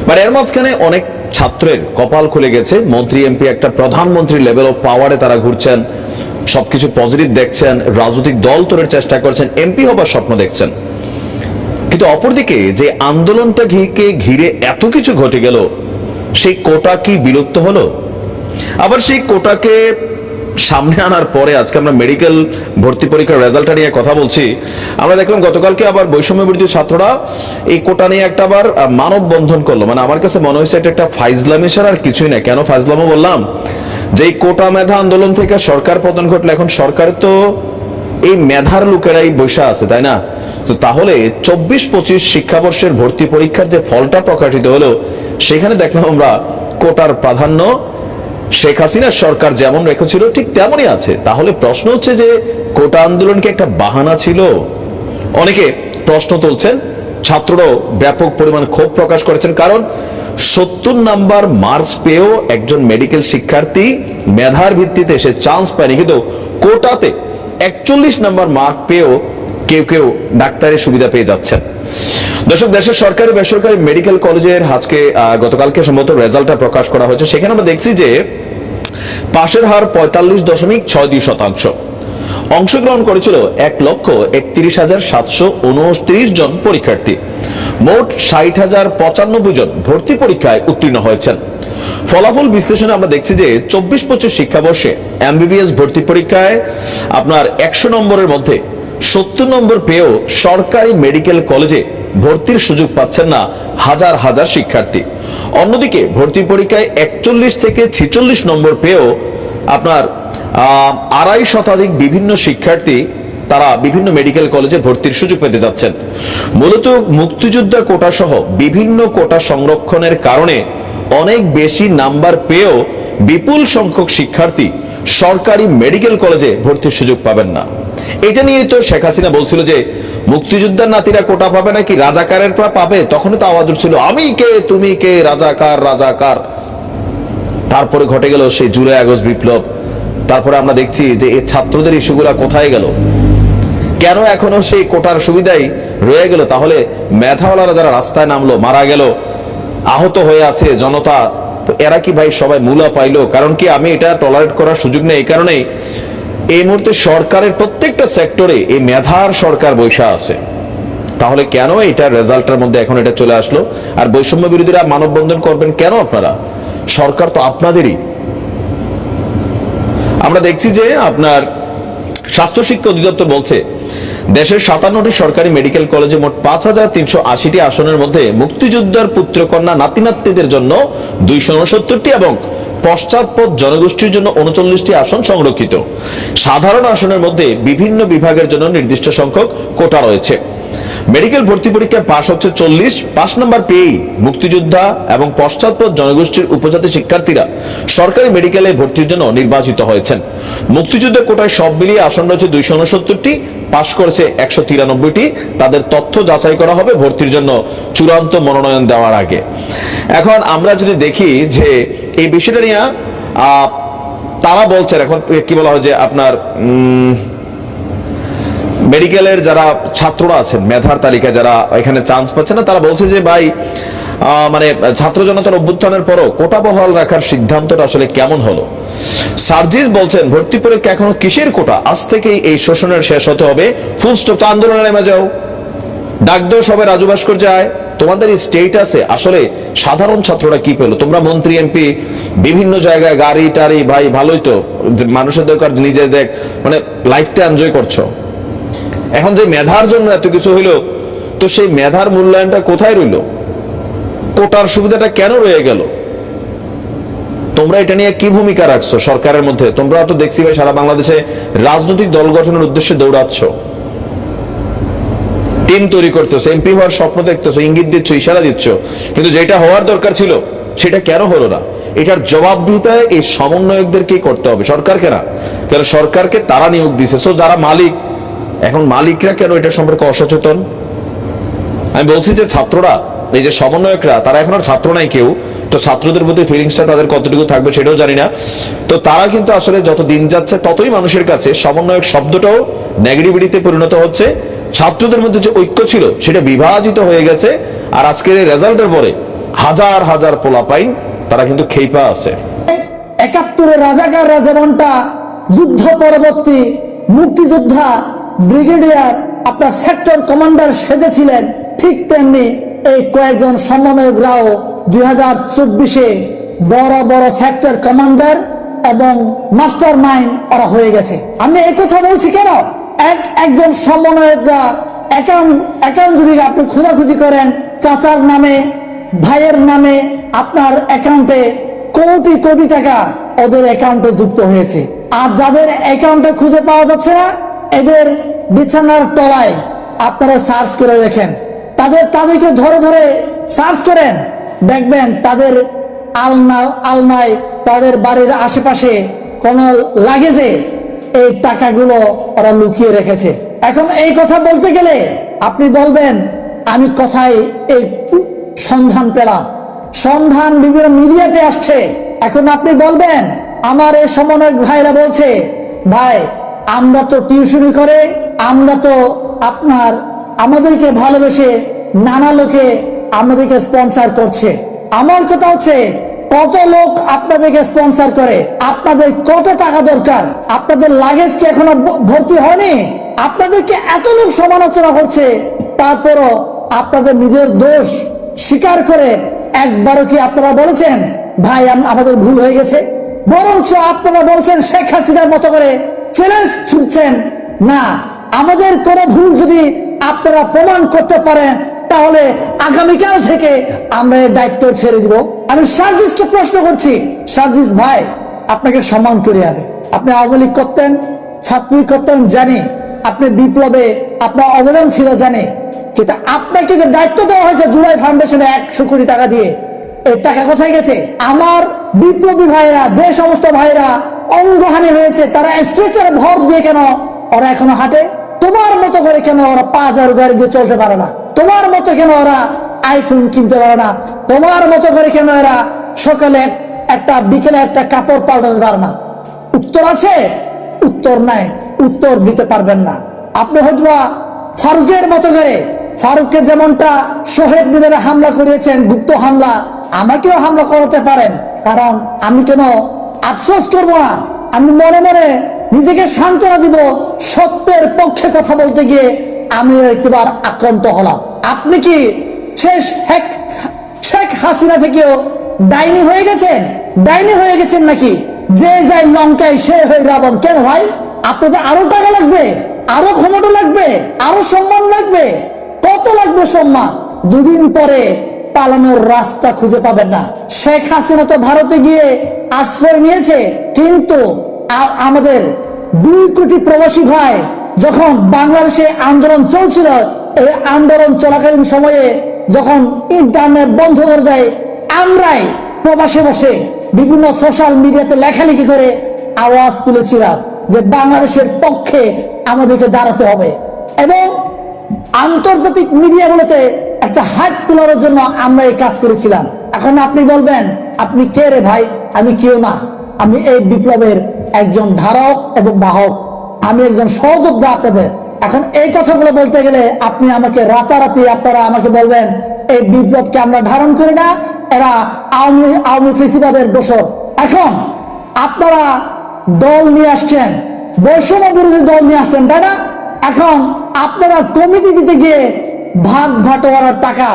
মানে এর মাঝখানে অনেক ছাত্রের কপাল খুলে গেছে। মন্ত্রী এমপি একটা প্রধানমন্ত্রী লেভেল অফ পাওয়ারে তারা ঘুরছেন, সবকিছু পজিটিভ দেখছেন, রাজনৈতিক দল তোলার চেষ্টা করছেন, এমপি হবার স্বপ্ন দেখছেন। কিন্তু অপরদিকে যে আন্দোলনটা ঘিরে এত কিছু ঘটে গেল, সেই কোটা কি বিলুপ্ত হলো? আবার সেই কোটাকে সামনে আনার পরে আজকে আমরা মেডিকেল ভর্তি পরীক্ষার রেজাল্টটা নিয়ে কথা বলছি। আমরা দেখলাম গতকালকে আবার বৈষম্য বিরোধী ছাত্ররা এই কোটা নিয়ে একটা আবার মানববন্ধন করলো। মানে আমার কাছে মনে হয়েছে এটা একটা ফাইজলামি ছাড়া আর কিছুই না। কেন ফাইজলামো বললাম? যে এই কোটা মেধা আন্দোলন থেকে সরকার পতন ঘটলো, এখন সরকার তো এই মেধার লোকেরাই বসে আছে, তাই না? তো তাহলে 24-25 শিক্ষাবর্ষের ভর্তি পরীক্ষার যে ফলটা প্রকাশিত হলো, সেখানে দেখলাম আমরা কোটার প্রাধান্য শেখ হাসিনার সরকার যেমন রেখেছিল ঠিক তেমনই আছে। তাহলে প্রশ্ন হচ্ছে যে কোটা আন্দোলন কি একটা বাহানা ছিল? অনেকে প্রশ্ন তুলছেন, ছাত্ররাও ব্যাপক পরিমাণ ক্ষোভ প্রকাশ করেছেন। কারণ 70 নাম্বার মার্কস পেয়েও একজন মেডিকেল শিক্ষার্থী মেধার ভিত্তিতে সে চান্স পায়নি, কিন্তু কোটাতে 41 নাম্বার মার্ক পেয়েও কেউ ডাক্তারের সুবিধা পেয়ে যাচ্ছেন। দর্শক, দেশের সরকারি বেসরকারি মেডিকেল কলেজের আজকে গতকালকে সম্ভবত রেজাল্টটা প্রকাশ করা হয়েছে। সেখানে আমরা দেখছি যে পাশের হার 45.62%। অংশগ্রহণ করেছিল 1,31,729 জন পরীক্ষার্থী। মোট 60,095 জন ভর্তি পরীক্ষায় উত্তীর্ণ হয়েছেন। ফলাফল বিশ্লেষণে আমরা দেখছি যে 24-25 শিক্ষাবর্ষে এমবিবিএস ভর্তি পরীক্ষায় আপনার 100 নম্বরের মধ্যে 70 নম্বর পেয়েও সরকারি মেডিকেল কলেজে ভর্তির সুযোগ পাচ্ছেন না হাজার হাজার শিক্ষার্থী। অন্যদিকে ভর্তি পরীক্ষায় 41 থেকে 46 নম্বর পেয়েও আপনার 2.5 বিভিন্ন শিক্ষার্থী তারা বিভিন্ন মেডিকেল কলেজে ভর্তির সুযোগ পেতে যাচ্ছেন। মূলত মুক্তিযোদ্ধা কোটা সহ বিভিন্ন কোটা সংরক্ষণের কারণে অনেক বেশি নাম্বার পেয়েও বিপুল সংখ্যক শিক্ষার্থী সরকারি মেডিকেল কলেজে ভর্তির সুযোগ পাবেন না। এটা নিয়ে তো শেখ হাসিনা বলছিল যে মুক্তিযোদ্ধার নাতিরা কোটা পাবে নাকি রাজাকারের পাবে। তখনই তো আওয়াজ উঠছিল আমি কে তুমি কে, রাজাকার রাজাকার। তারপরে ঘটে গেল সেই জুলাই আগস্ট বিপ্লব। তারপরে আমরা দেখছি যে এই ছাত্রদের ইস্যুগুলা কোথায় গেল, কেন এখনো সেই কোটার সুবিধাই রয়ে গেল? তাহলে মেধাওয়ালারা যারা রাস্তায় নামলো, মারা গেল, আহত হয়ে আছে জনতা, তো এরা কি ভাই সবাই মূলা পাইলো? কারণ কি আমি এটা টলারেট করার সুযোগ নেই। এই কারণেই এই মুহূর্তে সরকারের প্রত্যেকটা সেক্টরে এই মেধার সরকার বৈশা আছে। তাহলে কেন এটা রেজাল্টের মধ্যে এখন এটা চলে আসলো? আর বৈষম্য বিরোধীরা মানববন্ধন করবেন কেন? আপনারা সরকার তো আপনাদেরই। আমরা দেখছি যে আপনার স্বাস্থ্য শিক্ষা অধিদপ্তর বলছে দেশের 57টি সরকারি মেডিকেল কলেজে মোট 5,380টি আসনের মধ্যে মুক্তিযোদ্ধার পুত্রকন্যা নাতি নাতনিদের জন্য 269টি এবং পশ্চাৎপদ জনগোষ্ঠীর জন্য 39টি আসন সংরক্ষিত। সাধারণ আসনের মধ্যে বিভিন্ন বিভাগের জন্য নির্দিষ্ট সংখ্যক কোটা রয়েছে। মেডিকেল ভর্তি পরীক্ষায় পাশ হচ্ছে 40, 5 নাম্বার পেয়েই মুক্তিযোদ্ধা এবং পশ্চাৎপদ জনগোষ্ঠীর উপজাতি শিক্ষার্থীরা সরকারি মেডিকেলে ভর্তির জন্য নির্বাচিত হয়েছেন। মুক্তিযুদ্ধের কোটায় সব মিলিয়ে আসন রয়েছে 269টি, পাশ করেছে 193টি। তাদের তথ্য যাচাই করা হবে ভর্তির জন্য চূড়ান্ত মনোনয়ন দেওয়ার আগে। এখন আমরা যদি দেখি যে এই বিষয়টা নিয়ে তারা বলছেন, এখন কি বলা হয় যে আপনার মেডিকেলের যারা ছাত্ররা আছেন মেধার তালিকায় যারা এখানে চান্স পাচ্ছে না, তারা বলছে যে ভাই মানে ছাত্র জনতার অভ্যুত্থানের পরও কোটা বহাল রাখার সিদ্ধান্তটা আসলে কেমন হলো? সার্জিস বলছেন ভর্তি পরীক্ষা এখনো কিসের কোটা, আজ থেকেই এই শোষণের শেষ হতে হবে, ফুল স্টপ। তো আন্দোলনে নেমে যাও, ডাক দাও সবাই রাজু ভাস্কর যায়। তোমাদের এই স্টেটাসে আসলে সাধারণ ছাত্ররা কি পেলো? তোমরা মন্ত্রী এমপি বিভিন্ন জায়গায় গাড়ি টাড়ি, ভাই ভালোই তো, মানুষের দরকার নিজে দেখ, মানে লাইফটা এনজয় করছো। এখন যে মেধার জন্য এত কিছু হইলো, তো সেই মেধার মূল্যায়নটা কোথায় রইল? কোটার সুবিধাটা কেন রয়ে গেল? তোমরা এটা নিয়ে কি ভূমিকা রাখছো সরকারের মধ্যে? তোমরা তো দেখছি ভাই সারা বাংলাদেশে রাজনৈতিক দল গঠনের উদ্দেশ্যে দৌড়াচ্ছ, টিম তৈরি করতেছো, এমপি হওয়ার স্বপ্ন দেখতেছো, ইঙ্গিত দিচ্ছ, ইশারা দিচ্ছ, কিন্তু যেটা হওয়ার দরকার ছিল সেটা কেন হলো না? এটার জবাবদিহিতায় এই সমন্বয়কদেরকেই করতে হবে, সরকারকে না। কেন সরকারকে তারা নিয়োগ দিছে, সো যারা মালিক, এখন মালিকরা কেন এটা সম্পর্কে অসচেতন? আমি বলছি যে ছাত্ররা, এই যে সমন্বয়করা, তারা এখন আর ছাত্র নাই কেউ, তো ছাত্রদের প্রতি ফিলিংসটা তাদের কতটুকু থাকবে সেটাও জানি না। তো তারা কিন্তু আসলে যত দিন যাচ্ছে ততই মানুষের কাছে সমন্বয়ক শব্দটাও নেগেটিভিটিতে পরিণত হচ্ছে। ছাত্রদের মধ্যে যে ঐক্য ছিল সেটা বিভাজিত হয়ে গেছে। আর আজকের এই রেজাল্টের পরে হাজার হাজার পোলাপাইন তারা কিন্তু খেইপা আছে। ৭১ রাজাকাররা যেমনটা যুদ্ধ পরবর্তী মুক্তিযোদ্ধা ব্রিগেডিয়ার আপনার সেক্টর কমান্ডার সেজেছিলেন, ঠিক তেমনি এই কয়েকজন সমন্বয়করাও 2024-এ বড় বড় সেক্টর কমান্ডার এবং মাস্টার মাইন্ড ওরা হয়ে গেছে। আমি এই কথা বলছি কেন, একজন সমন্বয়করা অ্যাকাউন্ট যদি আপনি খোঁজাখুঁজি করেন, চাচার নামে ভাইয়ের নামে আপনার অ্যাকাউন্টে কোটি কোটি টাকা ওদের অ্যাকাউন্টে যুক্ত হয়েছে। আর যাদের অ্যাকাউন্টে খুঁজে পাওয়া যাচ্ছে না, এদের বিছানার তলায় আপনারা সার্চ করে দেখেন, তাদেরকে ধরে ধরে সার্চ করেন, দেখবেন তাদের আলনায় তাদের বাড়ির আশেপাশে কোন লাগেজে এই টাকাগুলো ওরা লুকিয়ে রেখেছে। এখন এই কথা বলতে গেলে আপনি বলবেন আমি কোথায় এই সন্ধান পেলাম, সন্ধান বিভিন্ন মিডিয়াতে আসছে। এখন আপনি বলবেন আমার এই সমন্বয়ক ভাইরা বলছে ভাই আমরা তো টিউশনি করে, আমরা তো আমাদেরকে ভালোবেসে নানা লোকে আমাদেরকে স্পন্সর করছে। আমার কথা হচ্ছে কত লোক আপনাদেরকে স্পন্সর করে, আপনাদের কত টাকা দরকার, আপনাদের লাগেজ কি এখনো ভর্তি হয়নি? আপনাদেরকে এত লোক সমালোচনা করছে, তারপরও আপনাদের নিজের দোষ স্বীকার করে একবারও কি আপনারা বলেছেন ভাই আমাদের ভুল হয়ে গেছে? বরঞ্চ আপনারা বলছেন শেখ হাসিনার মতো করে চ্যালেঞ্জ ছুটছেন, না আমাদের কোনো ভুল যদি আপনারা প্রমাণ করতে পারেন তাহলে আগামীকাল থেকে আমরা এর দায়িত্ব ছেড়ে দিব। আমি সার্জিসকে প্রশ্ন করছি, সার্জিস ভাই আপনাকে সম্মান করে যাবে, আপনি আওয়ামী লীগ করতেন, ছাত্রলীগ করতেন জানি, আপনি বিপ্লবে আপনার অবদান ছিল জানি, কিন্তু আপনাকে যে দায়িত্ব দেওয়া হয়েছে জুলাই ফাউন্ডেশনে 100 কোটি টাকা দিয়ে, এই টাকা কোথায় গেছে? আমার বিপ্লবী ভাইরা, যে সমস্ত ভাইরা অঙ্গহানি হয়েছে তারা স্ট্রেচারে ভর দিয়ে কেন ওরা এখনো হাঁটে? তোমার মতো করে কেন ওরা 5000 গাড়ি দিয়ে চলতে পারে না? তোমার মতো কেন ওরা আইফোন কিনতে পারে না? তোমার মতো করে কেন এরা সকালে একটা বিকেলে একটা কাপড় পাল্টাতে পারে না? উত্তর আছে? উত্তর নাই, উত্তর দিতে পারবেন না। আপনি হয়তো ফারুকের মতো করে, ফারুককে যেমনটা শহীদ মিনারে হামলা করিয়েছেন, গুপ্ত হামলা, আমাকেও হামলা করাতে পারেন, কারণ আমি কেন আফসোস করবো না? আমি মনে মনে নিজেকে সান্ত্বনা দিব, সত্যের পক্ষে কথা বলতে গিয়ে আমি একবার আক্রান্ত হলাম। আপনি কি শেখ হাসিনা থেকেও ডাইনি হয়ে গেছেন? ডাইনি হয়ে গেছেন নাকি? যে যায় লঙ্কায় সে হয়ে রাবণ। কেন ভাই? আপনাদের আরো টাকা লাগবে, আরো ক্ষমতা লাগবে, আরো সম্মান লাগবে। কত লাগবে সম্মান? দুদিন পরে পালানোর রাস্তা খুঁজে পাবেন না। শেখ হাসিনা তো ভারতে গিয়ে আশ্রয় নিয়েছে, কিন্তু আমাদের 2 কোটি প্রবাসী ভাই যখন বাংলাদেশে আন্দোলন চলছিল, এই আন্দোলন চলাকালীন সময়ে যখন ইন্টারনেট বন্ধ করে দেয়, আমরাই প্রবাসে বসে বিভিন্ন সোশ্যাল মিডিয়াতে লেখালেখি করে আওয়াজ তুলেছিলাম যে বাংলাদেশের পক্ষে আমাদেরকে দাঁড়াতে হবে, এবং আন্তর্জাতিক মিডিয়াগুলোতে একটা হাত তোলার জন্য আমরা এই কাজ করেছিলাম। এখন আপনি বলবেন আপনি কে রে ভাই? আমি কেউ না, আমি এই বিপ্লবের একজন ধারক এবং বাহক, আমি একজন সহযোদ্ধা আপনাদের। এখন এই কথাগুলো বলতে গেলে আপনি আমাকে রাতারাতি আপনারা আমাকে বলবেন এই বিপ্লবকে আমরা ধারণ করি না, এরা আওয়ামী ফেসিবাদের দোষর। এখন আপনারা দল নিয়ে আসছেন, বৈষম্য বিরোধী দল নিয়ে আসছেন, তাই না? এখন আপনারা কমিটি দিতে গিয়ে ভাগ ভাটোয়ারার টাকা,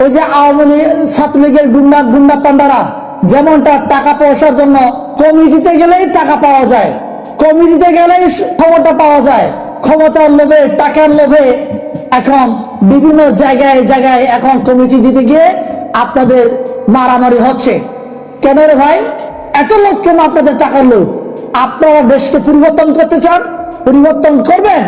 ওই যে আওয়ামী লীগ ছাত্রলীগের গুন্ডা পান্ডারা যেমনটা টাকা পয়সার জন্য কমিটিতে গেলেই টাকা পাওয়া যায়, কমিটিতে গেলেই ক্ষমতা পাওয়া যায়, ক্ষমতার লোভে টাকার লোভে এখন বিভিন্ন জায়গায় জায়গায় এখন কমিটি দিতে গিয়ে আপনাদের মারামারি হচ্ছে। কেন রে ভাই? এত লোক কেন আপনাদের টাকার লোভ? আপনারা দেশকে পরিবর্তন করতে চান, পরিবর্তন করবেন,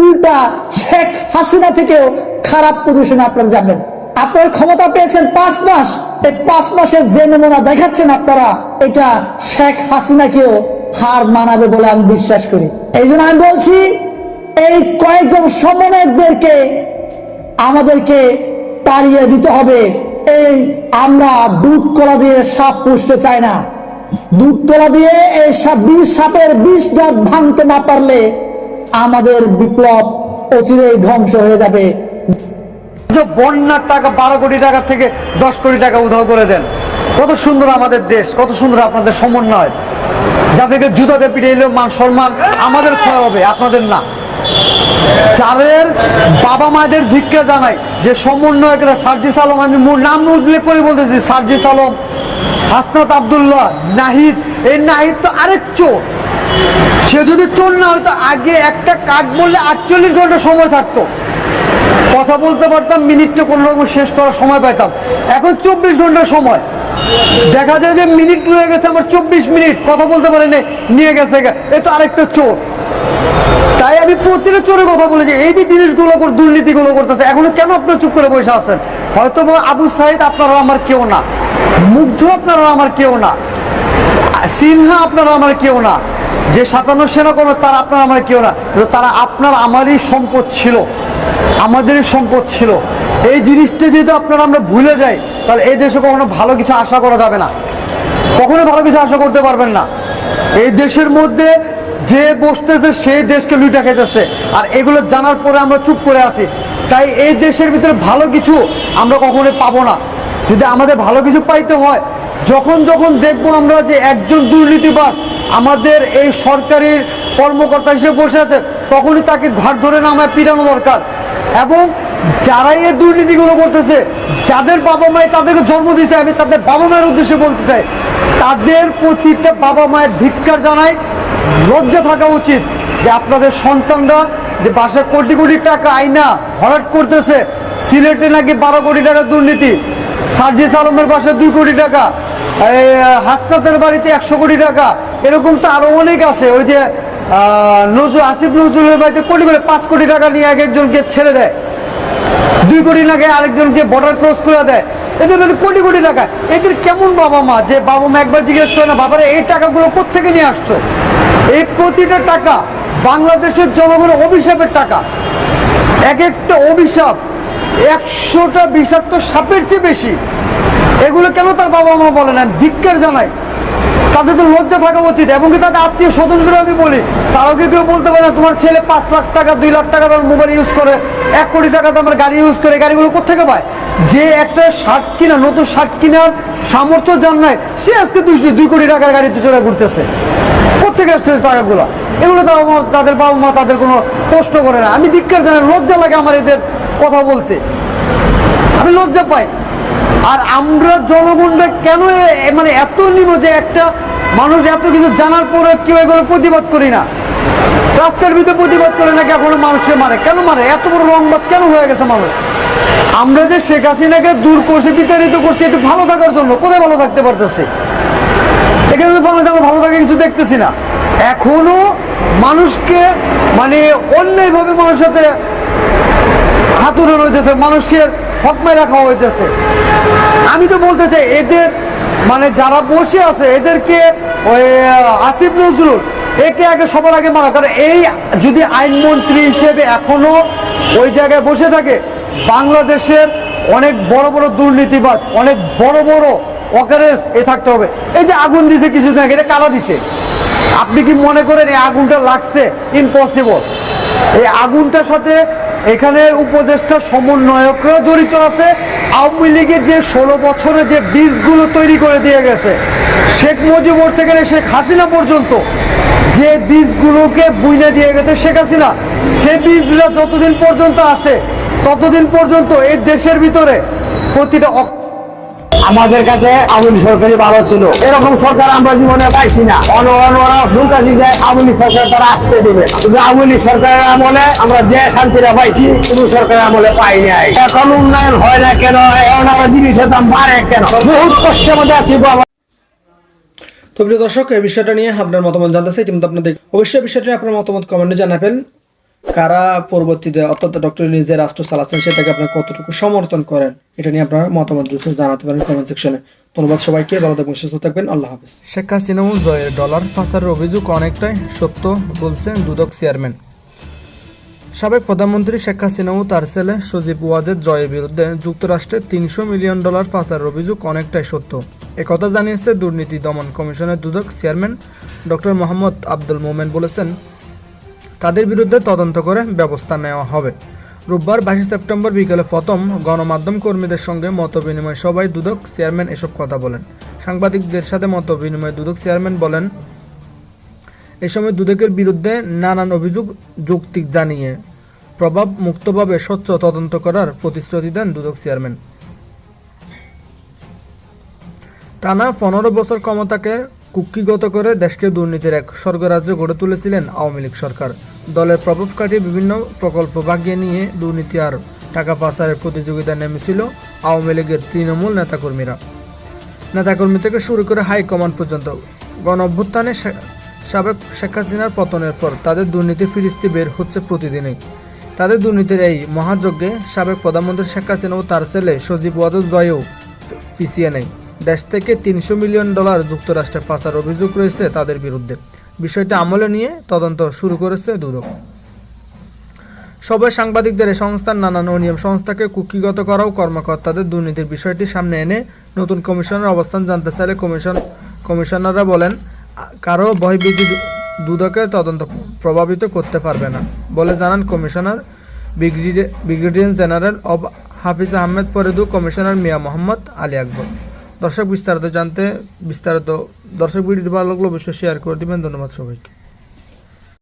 উল্টা শেখ হাসিনা থেকেও খারাপ পজিশনে আপনারা যাবেন। আপনারা ক্ষমতা পেয়েছেন 5 মাস, এই 5 মাসের যে নমুনা দেখাচ্ছেন আপনারা, এটা শেখ হাসিনাকেও হার মানাবে বলে আমি বিশ্বাস করি। এই জন্য আমি বলছি এই কয়েকজন সমন্বয়কদেরকে আমাদেরকে তাড়িয়ে দিতে হবে। এই আমরা দুধ কলা দিয়ে সাপ পুষতে চাই না। দুধ কলা দিয়ে এই 20 সাপের 20 দাঁত ভাঙতে না পারলে আমাদের বিপ্লব অচিরেই ধ্বংস হয়ে যাবে। বন্যার টাকা 12 কোটি টাকা থেকে 10 কোটি টাকা উধাও করে দেন। কত সুন্দর আমাদের দেশ, কত সুন্দর আপনাদের সমন্বয়। যাদেরকে জুতাতে পিটাইলেও মান সম্মান আমাদের ক্ষয় হবে, আপনাদের না। যাদের বাবা মায়েদের ধিক্কার জানাই যে সমন্বয়করা সার্জিস আলম, আমি নাম উল্লেখ করে বলতেছি, সার্জিস আলম, হাসনাত আব্দুল্লাহ, নাহিদ। এই নাহিদ তো আরেক চোর। সে যদি চোর না হয়তো আগে একটা কাজ বললে 48 ঘন্টা সময় থাকতো, কথা বলতে পারতাম, মিনিটটা কোনো রকম শেষ করার সময় পাইতাম। এখন 24 ঘন্টা সময়। দেখা যায় যে মিনিট রয়ে গেছে আমার 24 মিনিট কথা বলতে পারেনি, নিয়ে গেছে। এ তো আরেকটা চোর। তাই আমি প্রতিটা চোরের কথা বলেছি, এই যে জিনিসগুলো দুর্নীতিগুলো করতেছে, এখনো কেন আপনারা চুপ করে বসে আছেন? হয়তো আবু সাইদ আপনারা আমার কেউ না, মুগ্ধ আপনারা আমার কেউ না, সিনহা আপনারা আমার কেউ না, যে 57 সেনা কর্মী তারা আপনারা আমার কেউ না, তারা আপনার আমারই সম্পদ ছিল, আমাদেরই সম্পদ ছিল। এই জিনিসটা যদি আপনারা আমরা ভুলে যাই, তাহলে এই দেশে কখনো ভালো কিছু আশা করা যাবে না, কখনো ভালো কিছু আশা করতে পারবেন না। এই দেশের মধ্যে যে বসতেছে সেই দেশকে লুটা খেতেছে, আর এগুলো জানার পরে আমরা চুপ করে আছি। তাই এই দেশের ভিতরে ভালো কিছু আমরা কখনোই পাবো না। যদি আমাদের ভালো কিছু পাইতে হয়, যখন যখন দেখবো আমরা যে একজন দুর্নীতিবাজ আমাদের এই সরকারের কর্মকর্তা হিসেবে বসে আছে, তখনই তাকে ঘাট ধরে নামায় পিটানো দরকার। এবং যারা এই দুর্নীতিগুলো করতেছে, যাদের বাবা মায় তাদেরকে জন্ম দিয়েছে, আমি তাদের বাবা মায়ের উদ্দেশ্যে বলতে চাই, তাদের প্রতিটা বাবা মায়ের ধিক্কার জানায়, লজ্জা থাকা উচিত যে আপনাদের সন্তানরা যে বাসায় কোটি কোটি টাকা আইনা ভরাট করতেছে। সিলেটে নাকি 12 কোটি টাকা দুর্নীতি, সার্জিস আলমের বাসায় 2 কোটি টাকা, হাসনাতের বাড়িতে 100 কোটি টাকা, এরকম তো আরো অনেক আছে। ওই যে আসিফ নজরুলের বাড়িতে কোটি করে 5 কোটি টাকা নিয়ে এক একজনকে ছেড়ে দেয়, 2 কোটি টাকা আরেকজনকে বর্ডার ক্রস করে দেয়। এদের কোটি কোটি টাকা। এদের কেমন বাবা মা যে বাবা মা একবার জিজ্ঞেস করে না, বাবারা এই টাকাগুলো কোত্থেকে নিয়ে আসছো? এই প্রতিটা টাকা বাংলাদেশের জনগণের অভিশাপের টাকা। এক একটা অভিশাপ 100টা বিষাক্ত সাপের চেয়ে বেশি। এগুলো কেন তার বাবা মা বলে না? ধিক্কার জানাই। তাদের তো লজ্জা থাকা উচিত। এবং কি তাদের আত্মীয় স্বজনদের আমি বলি, তারাও কেউ বলতে পারে না তোমার ছেলে 5 লাখ টাকা 2 লাখ টাকা তার মোবাইল ইউজ করে, 1 কোটি টাকা আমার গাড়ি ইউজ করে, গাড়িগুলো কোথেকে পায়? যে একটা শার্ট কিনা, নতুন শার্ট কেনার সামর্থ্য যার নাই, সে আজকে 2 কোটি টাকার গাড়িতে চলে ঘুরতেছে। কোথেকে আসছে টাকাগুলো? এগুলো তাদের বাবা মা তাদের কোনো প্রশ্ন করে না। আমি ধিক্কার জানাই, লজ্জা লাগে আমার এদের কথা বলতে, আমি লজ্জা পাই। আর আমরা জনগণরা কেন মানে এত নিম্ন যে একটা মানুষ এত কিছু জানার পরে কেউ এগুলো প্রতিবাদ করি না? রাস্তার ভিতরে প্রতিবাদ করে নাকি এখনো মানুষকে মারে? কেন মারে? এত বড় রংবাজ কেন হয়ে গেছে মানুষ? আমরা যে শেখ হাসিনাকে দূর করছি, বিতাড়িত করছি একটু ভালো থাকার জন্য, কোথায় ভালো থাকতে পারতেছি? এখানে বাংলাদেশে আমরা ভালো থাকা কিছু দেখতেছি না। এখনো মানুষকে মানে অন্যায়ভাবে মানুষের সাথে হাতুড়ে রয়েছে, মানুষের হকমায় রাখা হইতেছে। আমি তো বলতে চাই এদের মানে যারা বসে আছে এদেরকে ওই আসিফ নজরুল একে আগে সবার আগে মারা। কারণ এই যদি আইনমন্ত্রী হিসেবে এখনো ওই জায়গায় বসে থাকে, বাংলাদেশের অনেক বড় বড় দুর্নীতিবাজ, অনেক বড় বড় অকারেজ থাকতে হবে। এই যে আগুন দিছে কিছুদিন আগে, এটা কারা দিছে? আপনি কি মনে করেন এই আগুনটা লাগছে? ইম্পসিবল। এই আগুনটার সাথে এখানের উপদেষ্টা সমন্বয়করা জড়িত আছে। আওয়ামী লীগের যে 16 বছরে যে বীজগুলো তৈরি করে দিয়ে গেছে, শেখ মুজিবুর থেকে শেখ হাসিনা পর্যন্ত যে বীজগুলোকে বুইনে দিয়ে গেছে শেখ হাসিনা, সেই বীজরা যতদিন পর্যন্ত আছে ততদিন পর্যন্ত এই দেশের ভিতরে প্রতিটা আমাদের কাছে আওয়ামী সরকারই ভালো ছিল। এরকম সরকার আমরা জীবনে পাইছি না। ওরা শুনতেছি যে আওয়ামী সরকার তারা আসতে দেবে, কিন্তু আওয়ামী সরকারের আমলে আমরা যে শান্তিটা পাইছি কোন সরকারের আমলে পাই নাই। এখন উন্নয়ন হয় না কেন? এখন আমরা জিনিসের দাম বাড়ে কেন? বহুত কষ্টের মধ্যে আছি বাবা। তো প্রিয় দর্শক, এই বিষয়টা নিয়ে আপনার মতামত জানতে চাই। কিন্তু আপনাদের অবশ্যই বিষয়টা নিয়ে আপনার মতামত কমেন্টে জানাবেন। কারা পরবর্তীতে অর্থাৎ ডক্টর নিজে রাষ্ট্র চালাচ্ছেন সেটাকে আপনার কতটুকু সমর্থন করেন, এটা নিয়ে আপনার মতামত দ্রুত জানাতে পারেন কমেন্ট সেকশনে। ধন্যবাদ সবাইকে, ভালো থাকবেন, সুস্থ থাকবেন, আল্লাহ হাফেজ। শেখ হাসিনা ও জয়ের ডলার পাচারের অভিযোগ অনেকটাই সত্য বলছেন দুদক চেয়ারম্যান। সাবেক প্রধানমন্ত্রী শেখ হাসিনা ও তার ছেলে সজীব ওয়াজেদ জয়ের বিরুদ্ধে যুক্তরাষ্ট্রে $300 মিলিয়ন পাচারের অভিযোগ অনেকটাই সত্য। একথা জানিয়েছে দুর্নীতি দমন কমিশনের দুদক চেয়ারম্যান ডক্টর মোহাম্মদ আব্দুল মোমেন। বলেছেন, তাদের বিরুদ্ধে তদন্ত করে ব্যবস্থা নেওয়া হবে। রোববার 22 সেপ্টেম্বর বিকেলে প্রথম গণমাধ্যম কর্মীদের সঙ্গে মতবিনিময় সভায় দুদক চেয়ারম্যান এসব কথা বলেন। সাংবাদিকদের সাথে মতবিনিময়ে দুদক চেয়ারম্যান বলেন, এ সময় দুদকের বিরুদ্ধে নানান অভিযোগ যৌক্তিক জানিয়ে প্রভাব মুক্তভাবে স্বচ্ছ তদন্ত করার প্রতিশ্রুতি দেন দুদক চেয়ারম্যান। টানা 15 বছর ক্ষমতাকে কুক্ষিগত করে দেশকে দুর্নীতির এক স্বর্গরাজ্য গড়ে তুলেছিলেন আওয়ামী লীগ সরকার। দলের প্রভাব কাটিয়ে বিভিন্ন প্রকল্প বাগিয়ে নিয়ে দুর্নীতি আর টাকা পাচারের প্রতিযোগিতায় নেমেছিল আওয়ামী লীগের তৃণমূল নেতাকর্মী থেকে শুরু করে হাইকমান্ড পর্যন্ত। গণ অভ্যুত্থানে সাবেক শেখ হাসিনার পতনের পর তাদের দুর্নীতির ফিরিস্তি বের হচ্ছে প্রতিদিনই। তাদের দুর্নীতির এই মহাযজ্ঞে সাবেক প্রধানমন্ত্রী শেখ হাসিনা ও তার ছেলে সজীব ওয়াজেদ জয়ও পিছিয়ে নেই। দেশ থেকে $300 মিলিয়ন যুক্তরাষ্ট্রে পাচার অভিযোগ রয়েছে তাদের বিরুদ্ধে। বিষয়টি আমলে নিয়ে তদন্ত শুরু করেছে দুদক। সবাই সাংবাদিকদের এই সংস্থার নানান অনিয়ম সংস্থাকে কুক্ষিগত করা ও কর্মকর্তাদের দুর্নীতির বিষয়টি সামনে এনে নতুন কমিশনের অবস্থান জানতে চাইলে কমিশনাররা বলেন, কারো ভয়ভীতি দুদকের তদন্ত প্রভাবিত করতে পারবে না বলে জানান কমিশনার ব্রিগেডিয়ার জেনারেল অব হাফিজ আহমেদ ফরিদু, কমিশনার মিয়া মোহাম্মদ আলী আকবর। দর্শক ভিডিওটি ভালো লাগলে অবশ্যই শেয়ার করে দিবেন। ধন্যবাদ সবাইকে।